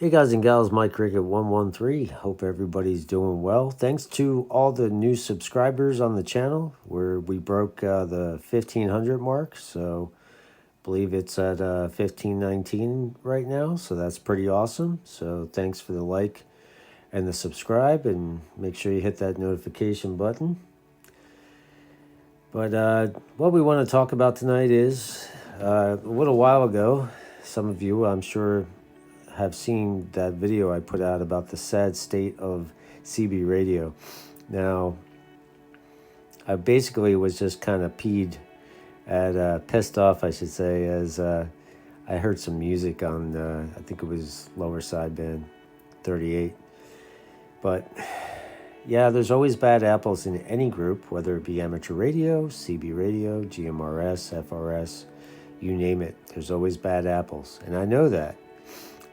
Hey guys and gals, Mike Cricket 113. Hope everybody's doing well. Thanks to all the new subscribers on the channel, where we broke the 1500 mark. So I believe it's at 1519 right now. So that's pretty awesome. So thanks for the like and the subscribe, and make sure you hit that notification button. But what we want to talk about tonight is a little while ago, some of you, I'm sure, have seen that video I put out about the sad state of CB radio. Now, I basically was just kind of pissed off, I should say, as I heard some music on, I think it was lower sideband 38. But yeah, there's always bad apples in any group, whether it be amateur radio, CB radio, GMRS, FRS, you name it. There's always bad apples, and I know that.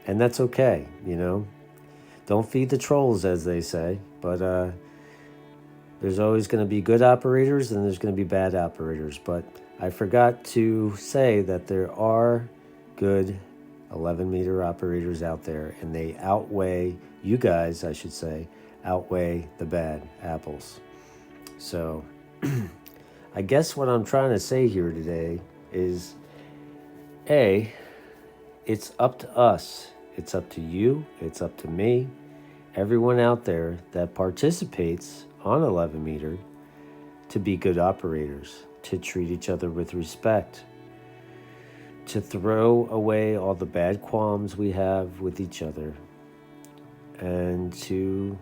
And that's okay, Don't feed the trolls, as they say. But there's always going to be good operators and there's going to be bad operators. But I forgot to say that there are good 11-meter operators out there, and they outweigh, you guys, I should say, outweigh the bad apples. So I guess what I'm trying to say here today is, it's up to us. It's up to you, it's up to me, everyone out there that participates on 11 meter to be good operators, to treat each other with respect, to throw away all the bad qualms we have with each other, and to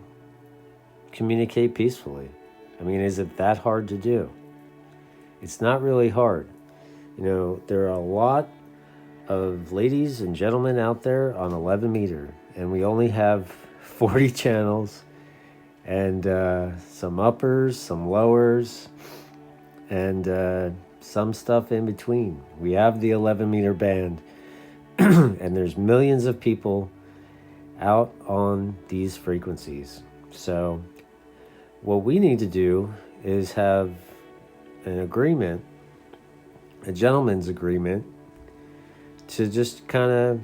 communicate peacefully. I mean, is it that hard to do? It's not really hard. There are a lot of ladies and gentlemen out there on 11 meter, and we only have 40 channels, and some uppers, some lowers, and some stuff in between. We have the 11 meter band and there's millions of people out on these frequencies. So what we need to do is have an agreement, a gentleman's agreement, to just kind of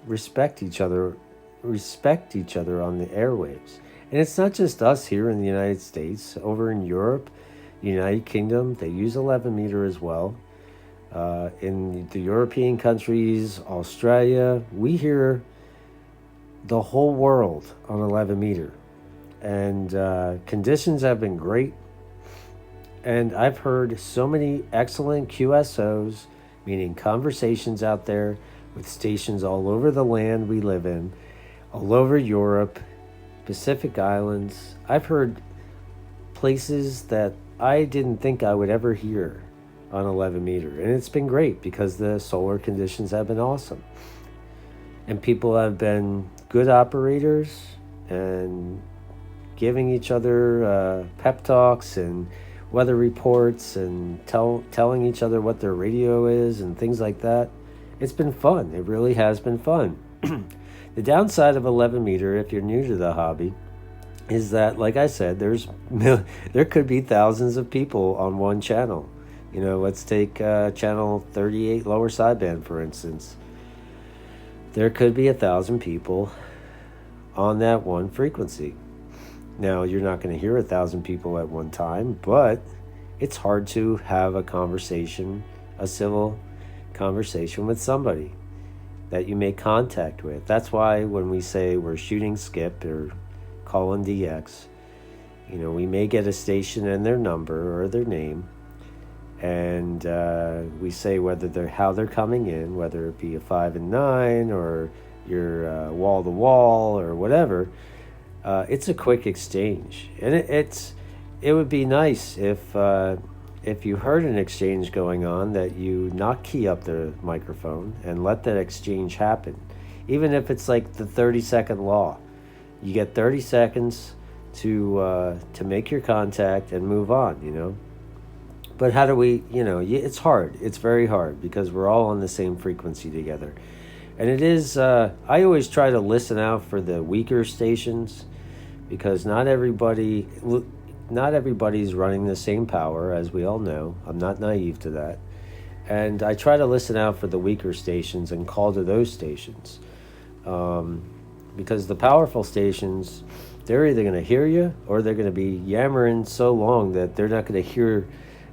respect each other on the airwaves. And it's not just us here in the United States. Over in Europe, United Kingdom, they use 11 meter as well. In the European countries, Australia, we hear the whole world on 11 meter. And conditions have been great. And I've heard so many excellent QSOs, meaning conversations out there with stations all over the land we live in, all over Europe, Pacific Islands. I've heard places that I didn't think I would ever hear on 11 meter. And it's been great because the solar conditions have been awesome. And people have been good operators and giving each other pep talks and weather reports and telling each other what their radio is and things like that. It's been fun. It really has been fun. The downside of 11 meter, if you're new to the hobby, is that, like I said, there could be thousands of people on one channel. Let's take channel 38 lower sideband, for instance. There could be 1,000 people on that one frequency. Now, you're not going to hear 1,000 people at one time, but it's hard to have a conversation, a civil conversation with somebody that you make contact with. That's why when we say we're shooting skip or calling DX, we may get a station and their number or their name, and we say how they're coming in, whether it be a 5 and 9 or your wall to wall or whatever. It's a quick exchange, and it would be nice if you heard an exchange going on that you not key up the microphone and let that exchange happen, even if it's like the 30-second law. You get 30 seconds to make your contact and move on. But how do we? It's hard. It's very hard because we're all on the same frequency together, and it is. I always try to listen out for the weaker stations, because not everybody's running the same power, as we all know. I'm not naive to that. And I try to listen out for the weaker stations and call to those stations. Because the powerful stations, they're either going to hear you or they're going to be yammering so long that they're not going to hear.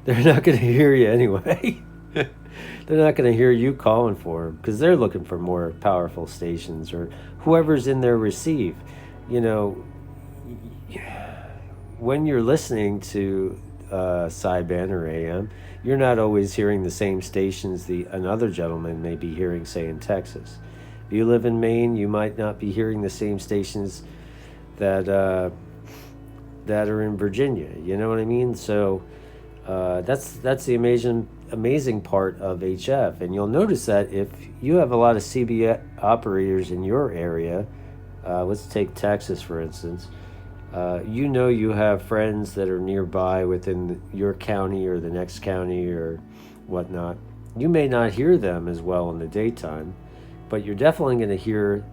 They're not going to hear you anyway. They're not going to hear you calling for them because they're looking for more powerful stations or whoever's in their receive. You know, when you're listening to sideband or AM, you're not always hearing the same stations another gentleman may be hearing, say, in Texas. If you live in Maine, you might not be hearing the same stations that that are in Virginia. You know what I mean? So that's the amazing part of HF. And you'll notice that if you have a lot of CB operators in your area, let's take Texas for instance. You know you have friends that are nearby within your county or the next county or whatnot. You may not hear them as well in the daytime, but you're definitely going to hear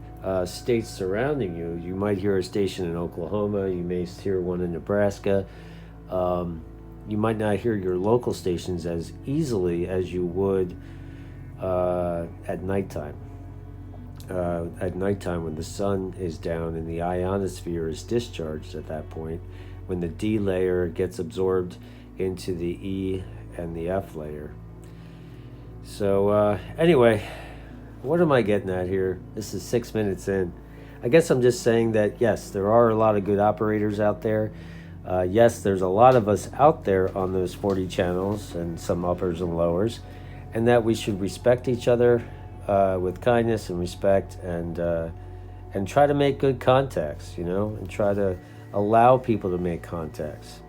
states surrounding you. You might hear a station in Oklahoma. You may hear one in Nebraska. You might not hear your local stations as easily as you would at nighttime. At nighttime, when the sun is down and the ionosphere is discharged at that point, when the D layer gets absorbed into the E and the F layer. So anyway, what am I getting at here? This is 6 minutes in. I guess I'm just saying that, yes, there are a lot of good operators out there. Yes, there's a lot of us out there on those 40 channels and some uppers and lowers, and that we should respect each other with kindness and respect, and try to make good contacts, you know, and try to allow people to make contacts.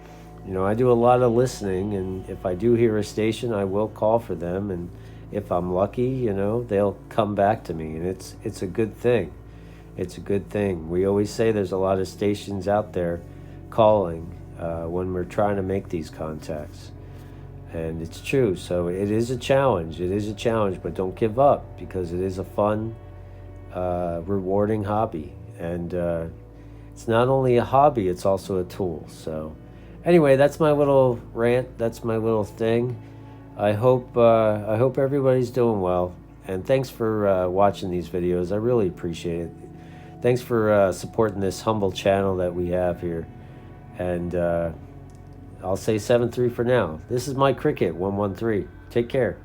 You know, I do a lot of listening, and if I do hear a station, I will call for them, and if I'm lucky, you know, they'll come back to me, and it's a good thing. It's a good thing. We always say there's a lot of stations out there calling when we're trying to make these contacts. And it's true. So it is a challenge. It is a challenge, but don't give up, because it is a fun, rewarding hobby. And it's not only a hobby, it's also a tool. So anyway, that's my little rant. That's my little thing. I hope everybody's doing well. And thanks for watching these videos. I really appreciate it. Thanks for supporting this humble channel that we have here. And I'll say 7-3 for now. This is my Cricket 113. Take care.